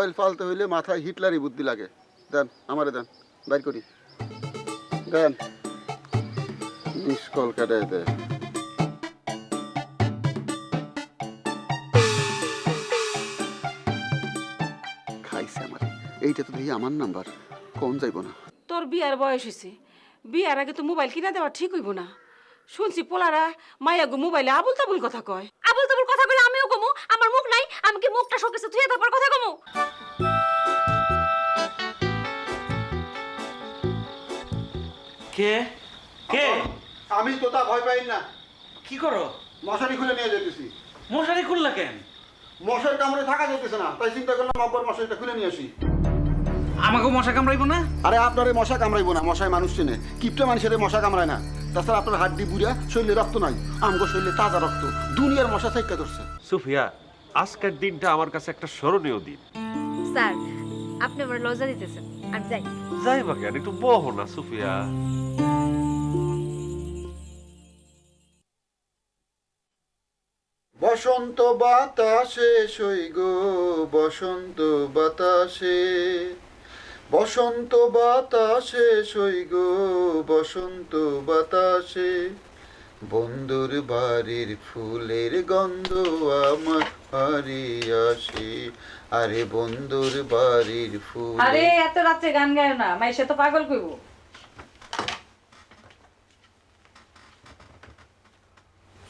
Mobile ফালতে হইলে মাথায় হিটলারই বুদ্ধি লাগে। দেন আমারে দেন, বাইর করি দেন। মিস কল কাটায় দেয়। খাইছে আমার, এইটা তো দেখি আমার নাম্বার, কোন যাইব না। তোর বিয়ার বয়স হয়েছে, বিয়ার আগে তো মোবাইল কিনা দেওয়া ঠিক হইব না। শুনছি পোলারা মায়াগো মোবাইলে আবুল তাবুল কথা কয়। আবল তাবল কথা কইলে আমিও কমু, আমার মুখ নাই, আমি কি মুখটা শোকেসে থুয়ে তারপর কথা কমু? কে কে? আমি তো তা ভয় পাই না। কি করো? মশারি খুলে নিয়ে যেতেছি। মশারি খুললা কেন? মশার কামড়ে থাকা যেতেছে না, তাই চিন্তা করলাম আব্বার মশারিটা খুলে নিয়ে আসি। আমাকে মশা কামড়াইবো না? আরে আপনারে মশা কামড়াইবো না, মশায় মানুষ চেনে। কিপটা মানুষের মশা কামড়ায় না। তাছাড়া আপনার হাড্ডি বুড়া, শরীরে রক্ত নাই, আমগো শরীরে তাজা রক্ত। দুনিয়ার মশা চাইকা ধরছে। সুফিয়া, আজকের দিনটা আমার কাছে একটা স্মরণীয় দিন। স্যার, আপনি আমার লজ্জা দিতেছেন, আমি যাই। যাই বা কেন, একটু বহো না সুফিয়া। বসন্ত বাতাসে সইগ, বসন্ত বাতাসে, বসন্ত বাতাসে সইগ, বসন্ত বাতাসে, বন্ধুর বাড়ির ফুলের গন্ধ আমার বাড়ি আসে। আরে বন্ধুর বাড়ির ফুল। আরে এত রাত্রে গান গায় না, মাইসে তো পাগল কইব।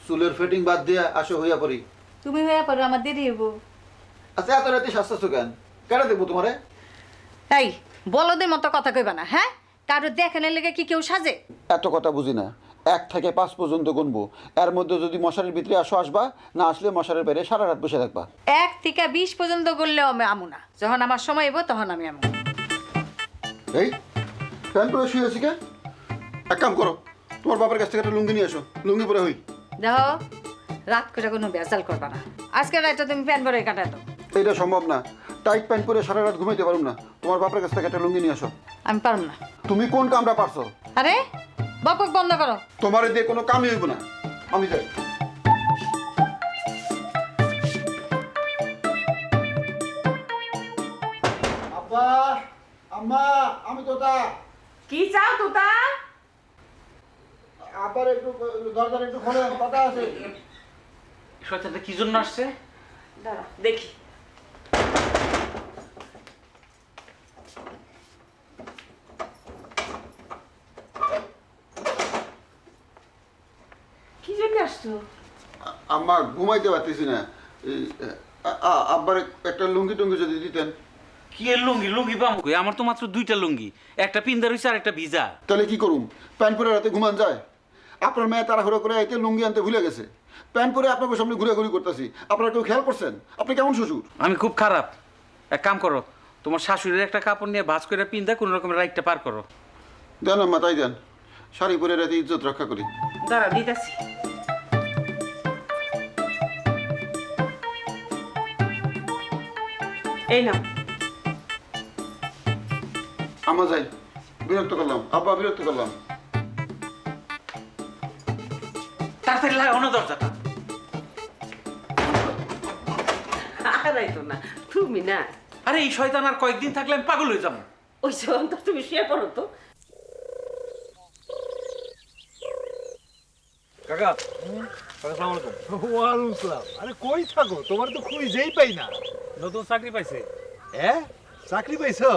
চুলের ফিটিং বাদ দিয়ে আসো হইয়া পড়ি। তুমি হইয়া পারো, আমার দেরি হইব। আচ্ছা এত রাতে স্বাস্থ্য কেন? কেন দেখবো তোমারে? এই বলদের মতো কথা কইবা না, হ্যাঁ? কারো দেখানোর লেগে কি কেউ সাজে? এত কথা বুঝি না। 1 থেকে 5 পর্যন্ত গুনবো, এর মধ্যে যদি মশারির ভিতরে আসো আসবা, না আসলে মশারির বাইরে সারা রাত বসে থাকবা। 1 থেকে 20 পর্যন্ত করলেও আমি আমু না। যখন আমার সময় হইব তখন আমি আমু। এই ফ্যান পরে শুয়ে আছি কেন? এক কাম করো, তোমার বাবার কাছ থেকে একটা লুঙ্গি নিয়ে আসো, লুঙ্গি পরে হই। দেখো, রাত করে কোনো বেজাল করবা না। আজকে রাতটা তুমি প্যান পরে কাটাই দাও। এইটা সম্ভব না, টাইট প্যান্ট পরে সারা রাত ঘুমাইতে পারুম না। তোমার বাবার কাছ থেকে একটা লুঙ্গি নিয়ে আসো। আমি পারব না। তুমি কোন কামটা পারছো? আরে বকবক বন্ধ করো। তোমার দিয়ে কোনো কামই হইব না, আমি যাই। আব্বা, আম্মা, আমি তোতা। কি চাও তুতা? আবার একটু দরজার একটু খোলেন, কথা আছে। শয়তানটা কি জন্য আসছে? দাঁড়া দেখি। কি জন্য আসছো? আম্মা ঘুমাইতে পারতেছি না। আব্বার একটা লুঙ্গি টুঙ্গি যদি দিতেন। কি এর লুঙ্গি? লুঙ্গি পামু কই? আমার তো মাত্র 2টা লুঙ্গি, একটা পিন্দা রইছে আর একটা ভিজা। তাহলে কি করুম? প্যান্ট পরে রাতে ঘুমান যায়? আপনার মেয়ে তাড়াহুড়ো করে আইতে লুঙ্গি আনতে ভুলে গেছে। প্যান্ট পরে আপনাকে সামনে ঘুরে করতেছি, আপনারা কেউ খেয়াল করছেন? আপনি কেমন শ্বশুর? আমি খুব খারাপ। এক কাম করো, তোমার শাশুড়ির একটা কাপড় নিয়ে ভাঁজ করে পিন্দা কোনো রকমের রাইটটা পার করো। দেন আম্মা, তাই দেন। শাড়ি পরে রাতে ইজ্জত রক্ষা করি। দাঁড়া দিতেছি। এই নাও। আম্মা যাই, বিরক্ত করলাম। আব্বা বিরক্ত করলাম। তাড়াতাড়ি লাগাও না দরজাটা। আরাই তো না, তুমি না। আরে এই শয়তান আর কয়েকদিন থাকলে আমি পাগল হয়ে যাবো। ওই তো তুমি শুয়ে পড়ো তো। কাকা, আসসালামু আলাইকুম। ওয়ালাইকুম আসসালাম। আরে কই থাকো? তোমার তো খুঁজেই পাই না। নতুন চাকরি পাইছে। হ্যাঁ, চাকরি পাইছো?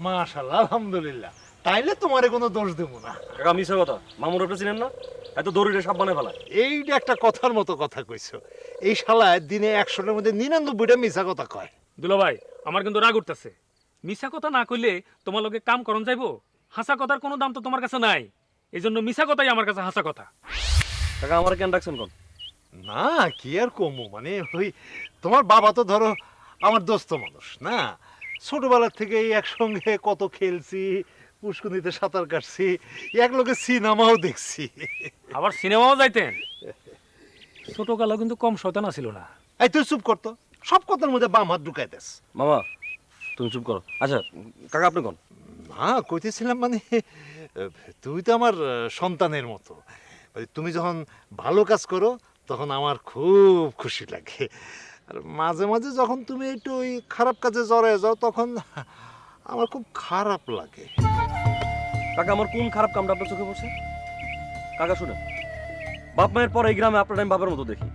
মাশাআল্লাহ, আলহামদুলিল্লাহ। তাইলে তোমারে কোনো দোষ দেবো না। কাকা মিছা কথা, মামুর আপনি চিনেন না? এত দড়িরে সাপ বানায় ফেলা। এইটা একটা কথার মতো কথা কইছো। এই শালায় দিনে 100টার মধ্যে 99টা মিছা কথা কয়। দুলা ভাই, আমার কিন্তু রাগ উঠতেছে। মিছা কথা না কইলে তোমার লগে কাম করন যাইবো? হাসা কথার কোনো দাম তো তোমার কাছে নাই, এই জন্য মিছা কথাই আমার কাছে হাসা কথা। কাকা আমার কেন রাখছেন কোন? না, কি আর কমু, মানে ওই তোমার বাবা তো ধরো আমার দোস্ত মানুষ না। ছোটবেলার থেকে একসঙ্গে কত খেলছি, পুষ্কুনিতে সাঁতার কাটছি, এক লোকে সিনেমাও দেখছি। আবার সিনেমাও যাইতেন? ছোটকালে কিন্তু কম শয়তান ছিল না। এই তুই চুপ করতো, সব কথার মধ্যে বাম হাত ঢুকাই দেস। মামা তুমি চুপ করো। আচ্ছা কাকা আপনি কোন? না, কইতেছিলাম মানে তুই তো আমার সন্তানের মতো। তুমি যখন ভালো কাজ করো তখন আমার খুব খুশি লাগে। আর মাঝে মাঝে যখন তুমি একটু ওই খারাপ কাজে জড়ায় যাও তখন আমার খুব খারাপ লাগে। কাকা আমার কোন খারাপ কামটা আপনার চোখে পড়ছে? কাকা শুনেন, বাপ মায়ের পরে এই গ্রামে আপনার আমি বাবার মতো দেখি।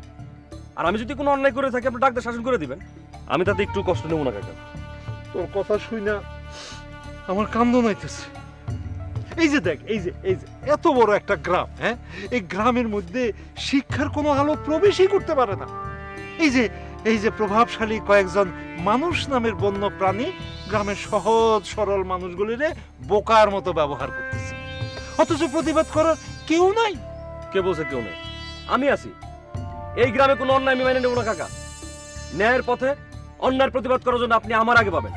আর আমি যদি কোনো অন্যায় করে থাকি আপনি ডাক্তার শাসন করে দিবেন, আমি তাতে একটু কষ্ট নেব না কাকা। তোর কথা শুই না আমার কান্দন আইতেছে। এই যে দেখ, এই যে এত বড় একটা গ্রাম, হ্যাঁ, এই গ্রামের মধ্যে শিক্ষার কোনো আলো প্রবেশই করতে পারে না। এই যে প্রভাবশালী কয়েকজন মানুষ নামের বন্য প্রাণী গ্রামের সহজ সরল মানুষগুলিরে বোকার মতো ব্যবহার করতেছে, অথচ প্রতিবাদ করার কেউ নাই। কে বলছে কেউ নেই? আমি আছি। এই গ্রামে কোনো অন্যায় আমি মেনে নেব না কাকা। ন্যায়ের পথে অন্যায়ের প্রতিবাদ করার জন্য আপনি আমার আগে পাবেন।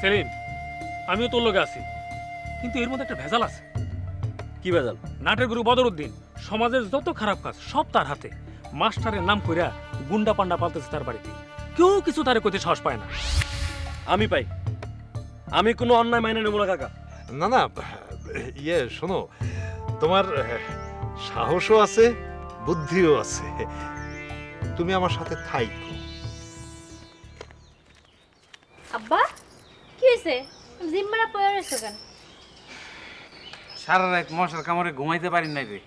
সেলিম, আমিও তোর লগে আছি, কিন্তু এর মধ্যে একটা ভেজাল আছে। কি ভেজাল? নাটের গুরু বদরুদ্দিন সমাজের যত খারাপ কাজ সব তার হাতে। মাস্টারের নাম কইরা গুন্ডা পান্ডা পালতেছে তার বাড়িতে, কেউ কিছু তারে কইতে সাহস পায় না। আমি পাই। আমি কোনো অন্যায় মেনে নেব না কাকা। না না, ইয়ে শোনো, তোমার সাহসও আছে, বুদ্ধিও আছে, তুমি আমার সাথে থাইকো। আব্বা কি হয়েছে? জিম্মারা পড়ে রয়েছে কেন? সারা রাত মশার কামড়ে ঘুমাইতে পারি নাই রে,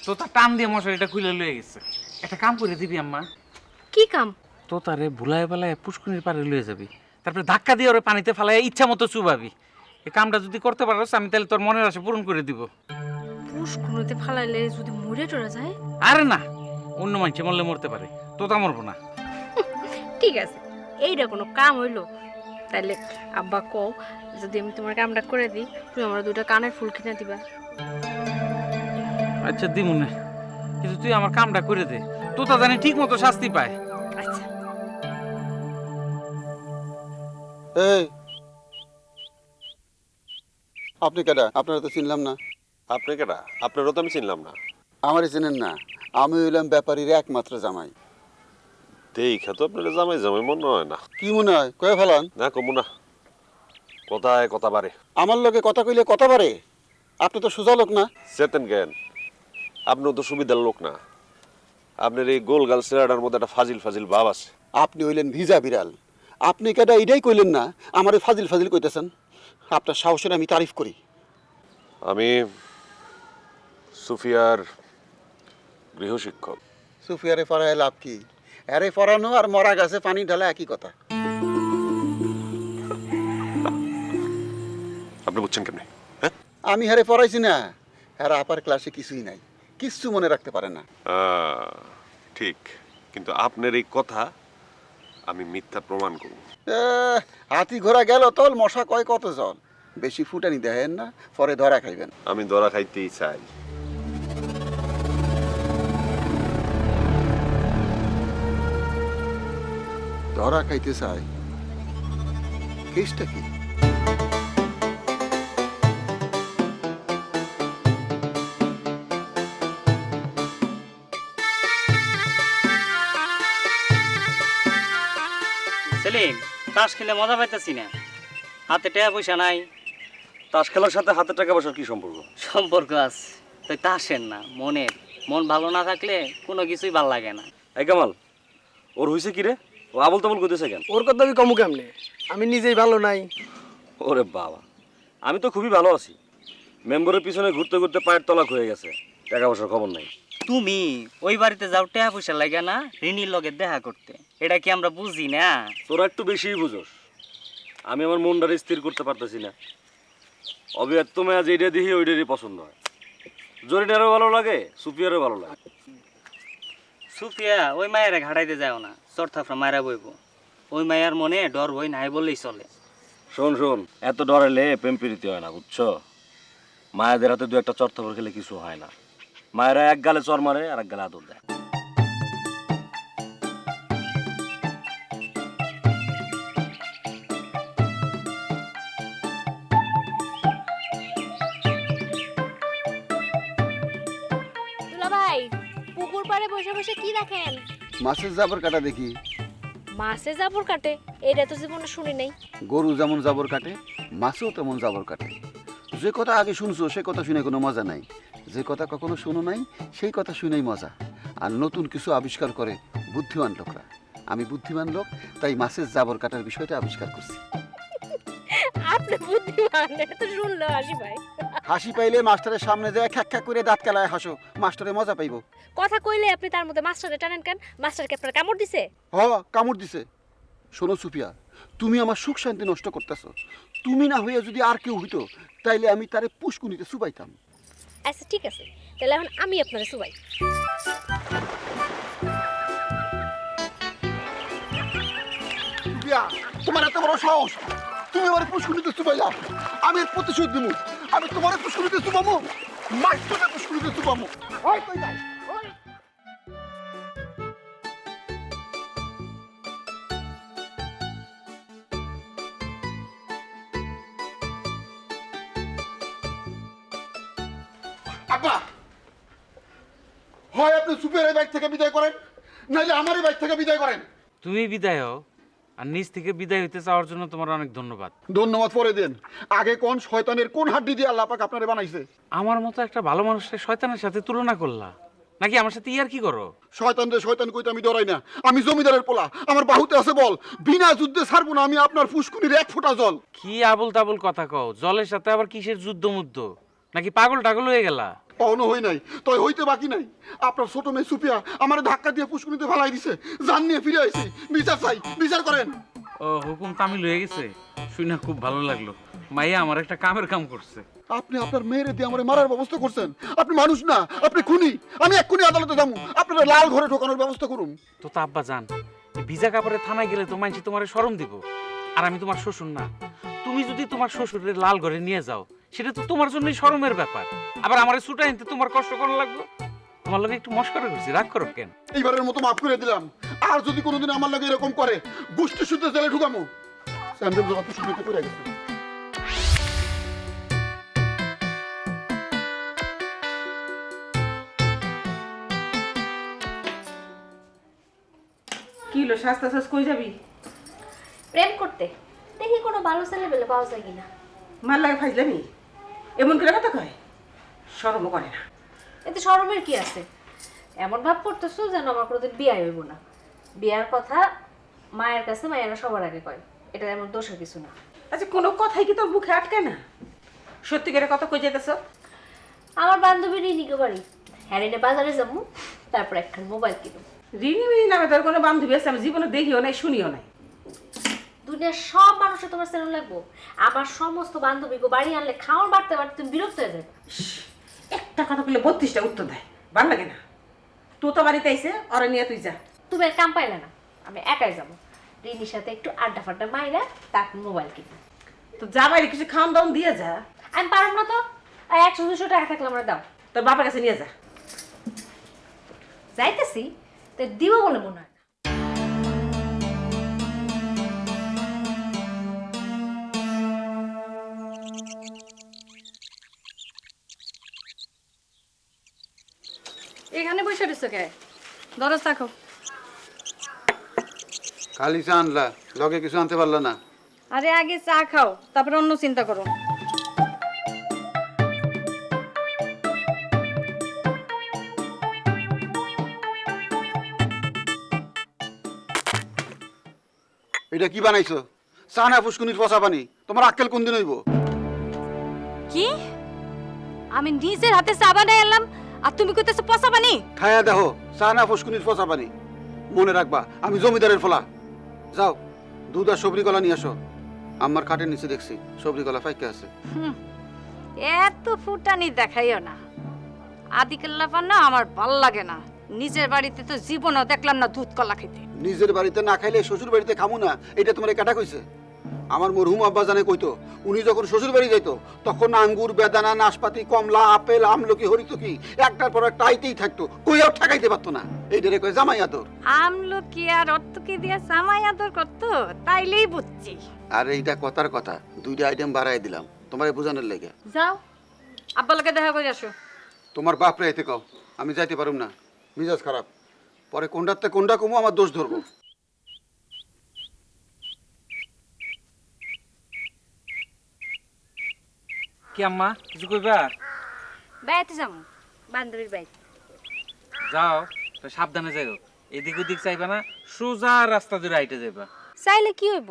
তো তার টান দিয়ে মশারিটা খুলে লয়ে গেছে। একটা কাম করে দিবি আম্মা? কি কাম? তো তারে ভুলায় বেলায় পুষ্কুনির পাড়ে লয়ে যাবি, তারপরে ধাক্কা দিয়ে ওরে পানিতে ফেলায় ইচ্ছা মতো চুবাবি। এই কামটা যদি করতে পারোস আমি তাহলে তোর মনের আশা পূরণ করে দিব। পুষ্কুনিতে ফালাইলে যদি মরে টরে যায়? আরে না, অন্য মানুষে মরলে মরতে পারে, তো তা মরবো না। ঠিক আছে, এইটা কোনো কাম হইলো? তাইলে আব্বা কও, যদি আমি তোমার কামটা করে দিই তুমি আমার 2টা কানের ফুল কিনে দিবা। আচ্ছা দিব না, কিন্তু তুই আমার কামটা করে দে, তো তা জানি ঠিক মতো শাস্তি পায়। আচ্ছা। এই আপনি কেডা? আপনারা তো চিনলাম না। আপনি কেডা? আপনারও তো আমি চিনলাম না। আমারই চেনেন না? আমি হইলাম ব্যাপারীর একমাত্র জামাই। দেখা তো আপনার জামাই জামাই মনে হয় না। কি মনে হয়? কয়ে ফেলান। না কমু না, কথায় কথা বাড়ে। আমার লোকে কথা কইলে কথা পারে? আপনি তো সোজা লোক না। চেতেন জ্ঞান, আপনিও তো সুবিধার লোক না। আপনার এই গোল গাল চেহারাটার মধ্যে একটা ফাজিল ফাজিল ভাব আছে। আপনি হইলেন ভিজা বিড়াল। আপনি কেডা এটাই কইলেন না, আমার ফাজিল ফাজিল কইতেছেন। আপনার সাহসের আমি তারিফ করি। আমি সুফিয়ার গৃহশিক্ষক। সুফিয়ারে পড়ায় লাভ কি? আরে পড়ানো আর মরা গাছে পানি ঢালা একই কথা। আপনি বুঝছেন কেমনি? হ্যাঁ, আমি হারে পড়াইছি না, হ্যাঁ আপার ক্লাসে কিছুই নাই, কিচ্ছু মনে রাখতে পারে না। ঠিক, কিন্তু আপনার এই কথা আমি মিথ্যা প্রমাণ করব। হাতি ঘোড়া গেল তল, মশা কয় কত জল। বেশি ফুটানি দেখেন না, পরে ধরা খাইবেন। আমি ধরা খাইতেই চাই। ধরা খাইতে চাই? কেসটা কি? সেলিম, তাস খেলে মজা পাইতেছি না, হাতে টাকা পয়সা নাই। তাস খেলার সাথে হাতে টাকা পয়সার কি সম্পর্ক? সম্পর্ক আছে, তাই তাসের না, মনের। মন ভালো না থাকলে কোনো কিছুই ভাল লাগে না। এই কামাল, ওর হইছে কি রে? ও আবল তাবল কইতেছে কেন? ওর কথা আমি কমু কেমনে? আমি নিজেই ভালো নাই। ওরে বাবা, আমি তো খুবই ভালো আছি। মেম্বারের পিছনে ঘুরতে ঘুরতে পায়ের তলাক হয়ে গেছে, টাকা পয়সার খবর নাই। তুমি ওই বাড়িতে যাও টাকা পয়সা লাগে না ঋণীর লগে দেখা করতে, এটা কি আমরা বুঝি না? তোরা একটু বেশিই বুঝোস। আমি আমার মনটারে স্থির করতে পারতেছি না। অবিয়াত্ত মেয়া যেটা দেখি ওইটারই পছন্দ হয়। জরিনারও ভালো লাগে, সুপিয়ারও ভালো লাগে। সুফিয়া ওই মায়েরা ঘাটাইতে যাও না, চরথাফরা মায়েরা বইব। ওই মায়ের মনে ডর বই নাই বললেই চলে। শোন শোন, এত ডরাইলে প্রেম প্রীতি হয় না, বুঝছো? মায়েদের হাতে 2-1টা চর থাপড় খেলে কিছু হয় না। মায়েরা এক গালে চর মারে আর এক গালে আদর দেয়। দুলা ভাই, পুকুর পাড়ে বসে বসে কি দেখেন? মাছের জাবর কাটা দেখি। মাছে জাবর কাটে? এটা তো জীবনে শুনি নাই। গরু যেমন জাবর কাটে, মাছও তেমন জাবর কাটে। যে কথা আগে শুনছো সে কথা শুনে কোনো মজা নাই, যে কথা কখনো শুনো নাই সেই কথা শুনেই মজা। আর নতুন কিছু আবিষ্কার করে বুদ্ধিমান লোকরা। আমি বুদ্ধিমান লোক, তাই মাছের জাবর কাটার বিষয়টা আবিষ্কার করছি। আপনি বুদ্ধিমান, এটা তো শুনলো হাসি ভাই। হাসি পাইলে মাস্টারের সামনে যায় খ্যাক খ্যাক করে দাঁত কেলায় হাসো, মাস্টারে মজা পাইবো। কথা কইলে আপনি তার মধ্যে মাস্টারে টানেন কেন? মাস্টারকে আপনার কামড় দিছে? হ, কামড় দিছে। শোনো সুফিয়া, তুমি আমার সুখ শান্তি নষ্ট করতেছো। তুমি না হইয়া যদি আর কেউ হইতো, তাইলে আমি তারে পুষ্কুনিতে চুবাইতাম। আচ্ছা ঠিক আছে, তাহলে এখন আমি আপনার সুবাই। সুফিয়া, তোমার এত বড় সাহস, তুমি আমার পুষ্কুনিতে চুবাইলা। আমি এর প্রতিশোধ দিব। আমি তোমার পুষ্কুনিতে চুবাবো, মাস্টারের পুষ্কুনিতে চুবাবো। ওই কই যাই, ওই। আব্বা, হয় আপনি সুফিয়ার বাইক থেকে বিদায় করেন, নাইলে আমারই বাইক থেকে বিদায় করেন। তুমি বিদায় হও, আর নিজ থেকে বিদায় হইতে চাওয়ার জন্য তোমার অনেক ধন্যবাদ। ধন্যবাদ পরে দেন। আগে কোন শয়তানের কোন হাড্ডি দিয়ে আল্লাহ পাক আপনারে বানাইছে? আমার মতো একটা ভালো মানুষকে শয়তানের সাথে তুলনা করলা, নাকি আমার সাথে ইয়ার কি করো? শয়তান রে শয়তান কইতে আমি ডরাই না। আমি জমিদারের পোলা, আমার বাহুতে আছে বল। বিনা যুদ্ধে ছাড়বো না আমি আপনার ফুসকুনির এক ফোঁটা জল। কি আবল তাবল কথা কও? জলের সাথে আবার কিসের যুদ্ধ মুদ্ধ? নাকি পাগল টাগল হয়ে গেলা? পাওনো হই নাই, তই হইতে বাকি নাই। আপনার ছোট মেয়ে সুপিয়া আমার ধাক্কা দিয়ে পুষ্কুনিতে ফেলাই দিছে। জান নিয়ে ফিরে আইছি, বিচার চাই, বিচার করেন। ও, হুকুম তামিল হয়ে গেছে? শুনে খুব ভালো লাগলো। মাইয়া আমার একটা কামের কাম করছে। আপনি আপনার মেয়েরে দিয়ে আমার মারার ব্যবস্থা করছেন। আপনি মানুষ না, আপনি খুনি। আমি এক্ষুনি আদালতে যাবো, আপনারা লাল ঘরে ঢোকানোর ব্যবস্থা করুন। তো তা আব্বা জান, ভিজা কাপড়ে থানায় গেলে তো মানুষ তোমার শরম দিব। আর আমি তোমার শ্বশুর না। তুমি যদি তোমার শ্বশুরের লাল ঘরে নিয়ে যাও, সেটা তো তোমার জন্যই শরমের ব্যাপার। আবার আমার ছুটা নিতে তোমার কষ্ট করা লাগবে। তোমার লোক একটু মস্করা করছি, রাগ করো কেন? এইবারের মতো মাফ করে দিলাম। আর যদি কোনোদিন আমার লাগে এরকম করে, গোষ্ঠী শুদ্ধ জেলে ঢুকামো। স্যান্ডেল জমা পুষ্কুনিতে পড়ে গেছে। কি হলো, শাস্তা শাস কই যাবি? প্রেম করতে দেখি কোনো ভালো ছেলে পেলে পাওয়া যায় কিনা। মার লাগে ফাইজলামি, এমন করে কথা কয়? শরমও করে না। এতে শরমের কি আছে? এমন ভাব করতেছো যেন আমার কোনোদিন বিয়ে হইব না। বিয়ার কথা মায়ের কাছে মায়েরা সবার আগে কয়, এটা এমন দোষের কিছু না। আচ্ছা, কোনো কথাই কি তোর মুখে আটকে না? সত্যি করে কথা কই যেতেছ? আমার বান্ধবীর রিনিকে বাড়ি, হ্যাঁ রিনে বাজারে যাবো, তারপর একখান মোবাইল কিনবো। রিনি মিনি নামে তোর কোনো বান্ধবী আছে? আমি জীবনে দেখিও নাই, শুনিও নাই। দুনিয়ার সব মানুষের তোমার চেনা লাগবো? আমার সমস্ত বান্ধবীকে বাড়ি আনলে খাওয়ার বাড়তে বাড়তে তুমি বিরক্ত হয়ে যাবে। একটা কথা বললে 32টা উত্তর দেয়, ভাল লাগে না। তুই তো বাড়িতে আইসে, ওরা নিয়ে তুই যা। তুমি আর কাম পাইলে না, আমি একাই যাবো। রিনির সাথে একটু আড্ডা ফাড্ডা মাইরা তারপর মোবাইল কিনবো। তো যা বাইরে কিছু খাওয়ান দাওয়ান দিয়ে যা। আমি পারব না তো, 100-200 টাকা থাকলে আমরা দাও। তোর বাবার কাছে নিয়ে যা। যাইতেছি তো দিব বলে মনে হয়। এখানে বসে রয়েছো কে? দরজ থাকো। খালি চা আনলা, লগে কিছু আনতে পারলা না? আরে আগে চা খাও, তারপরে অন্য চিন্তা করো। এটা কি বানাইছো? চা না পুষ্কুনির পচা পানি? তোমার আক্কেল কোন দিন হইব? কি? আমি নিজের হাতে চা বানাই এলাম আর তুমি কইতেছো পচা পানি? খায়া দেখো, চা না পুষ্কুনির পচা পানি। মনে রাখবা আমি জমিদারের ফলা। যাও, দুধ আর সবরি কলা নিয়ে আসো। আমার খাটের নিচে দেখছি সবরি কলা ফাইকে আছে। এত ফুটানি দেখাইও না। আদিকাল্লা পান্না আমার ভাল লাগে না। নিজের বাড়িতে তো জীবনও দেখলাম না দুধ কলা খেতে। নিজের বাড়িতে না খাইলে শ্বশুর বাড়িতে খামু না, এটা তোমার কাটা কইছে? আমার মরহুম আব্বা জানে কইতো, উনি যখন শ্বশুর বাড়ি যাইতো তখন আঙ্গুর, বেদানা, নাশপাতি, কমলা, আপেল, আমলকি, হরিতকি একটার পর একটা আইতেই থাকতো, কইয়াও ঠেকাইতে পারতো না। এইটারে কয় জামাই আদর। আমলকি আর অর্থকি দিয়া জামাই আদর করতো, তাইলেই বুঝছি। আর এইটা কথার কথা, দুইটা আইটেম বাড়াই দিলাম তোমারে বোঝানোর লেগে। যাও, আব্বা লোকে দেখা করে আসো। তোমার বাপ রাইতে কও, আমি যাইতে পারুম না, মিজাজ খারাপ। পরে কোনটাতে কোনটা কমু আমার দোষ ধরবো। কি আম্মা, কিছু কইবা? বেড়াতে যাবো বান্ধবীর বাড়ি। যাও, তো সাবধানে যাইও। এদিক ওদিক চাইবা না, সোজা রাস্তা ধরে হাইটে যাবা। চাইলে কি হইব?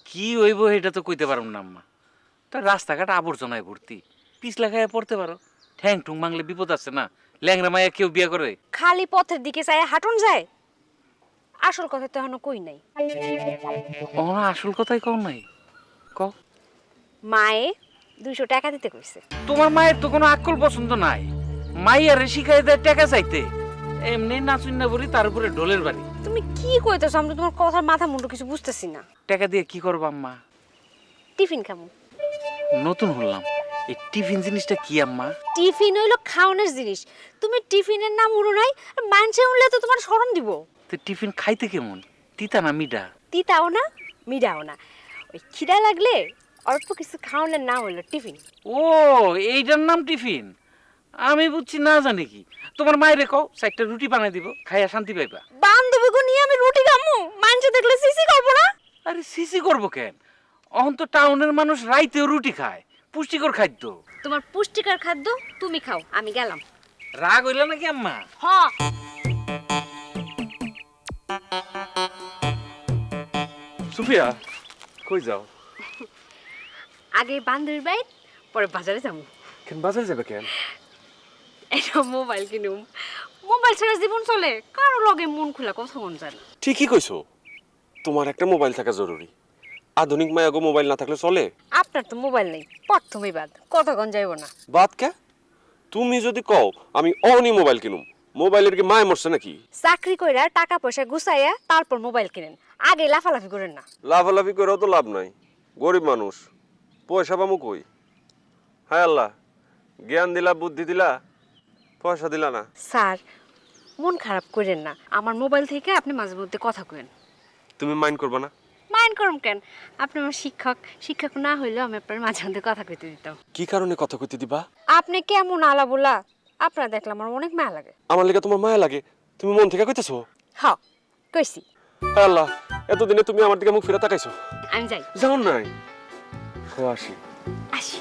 কি হইব এটা তো কইতে পারুম না আম্মা। তো রাস্তাঘাট আবর্জনায় ভর্তি, পিছলা খাইয়া পড়তে পারো। ঠ্যাং টুং মাংলে বিপদ আছে না। ল্যাংরা মাইয়া কেউ বিয়া করে? খালি পথের দিকে চাই হাঁটুন যায়। আসল কথা তো এখনো কই নাই। আসল কথাই কও নাই। কও। মায়ে 200 টাকা দিতে কইছে। তোমার মায়ের তো কোনো আকল পছন্দ নাই। মাইয়ারে শিখাই দেয় টাকা চাইতে, এমনি নাচুন না বলি, তার উপরে ঢোলের বাড়ি। তুমি কি কইতেছো? আমি তো তোমার কথার মাথা মুন্ডু কিছু বুঝতেছি না। টাকা দিয়ে কি করবো আম্মা? টিফিন খাবো। নতুন হলাম, এই টিফিন জিনিসটা কি আম্মা? টিফিন হইলো খাওয়ানোর জিনিস। তুমি টিফিনের নাম উড়ো নাই, মানছে উড়লে তো তোমার শরম দিব। তো টিফিন খাইতে কেমন? তিতা না মিঠা? তিতাও না মিডাও না, ওই খিদা লাগলে অল্প কিছু খাওয়ানোর নাম হইলো টিফিন। ও, এইটার নাম টিফিন? আমি বুঝছি না জানি কি। তোমার মায়ের কও 4টা রুটি বানাই দিব, খাইয়া শান্তি পাইবা। বান্ধবীকে নিয়ে আমি রুটি খামু, মানছে দেখলে সিসি করবো না? আরে সিসি করবো কেন? অহন তো টাউনের মানুষ রাইতেও রুটি খায়, পুষ্টিকর খাদ্য। তোমার পুষ্টিকর খাদ্য তুমি খাও, আমি গেলাম। রাগ হইল নাকি আম্মা? হ। সুফিয়া, কই যাও? আগে বান্ধবীর বাইক, পরে বাজারে যাবো। কেন বাজারে যাবে কেন? এটা মোবাইল কিনুম। মোবাইল ছাড়া জীবন চলে? কারো লগে মন খোলা কথা মন যায় না। ঠিকই কইছো, তোমার একটা মোবাইল থাকা জরুরি। আধুনিক মায়াগো মোবাইল না থাকলে চলে? আপনার তো মোবাইল নেই, প্রথমেই বাদ, কতক্ষণ যাইব না। বাদ কে? তুমি যদি কও আমি অহনি মোবাইল কিনুম, মোবাইলের কি মায় মরছে নাকি? চাকরি কইরা টাকা পয়সা গুছাইয়া তারপর মোবাইল কিনেন, আগে লাফালাফি করেন না। লাফালাফি করেও তো লাভ নাই, গরিব মানুষ, পয়সা পামু কই? হায় আল্লাহ, জ্ঞান দিলা, বুদ্ধি দিলা, পয়সা দিলা না। স্যার, মন খারাপ করেন না, আমার মোবাইল থেকে আপনি মাঝে মধ্যে কথা কইেন। তুমি মাইন্ড করবা না? মাইন্ড করুন কেন? আপনি আমার শিক্ষক, শিক্ষক না হইলেও আমি আপনার মাঝে মধ্যে কথা কইতে দিতাম। কি কারণে কথা কইতে দিবা? আপনি কেমন আলা বলা, আপনার দেখলে আমার অনেক মায়া লাগে। আমার লেগে তোমার মায়া লাগে? তুমি মন থেকে কইতেছো? হ্যাঁ, কইছি। হায় আল্লাহ, এতদিনে তুমি আমার দিকে মুখ ফিরে তাকাইছো। আমি যাই। যাও নাই, আসি। আসি।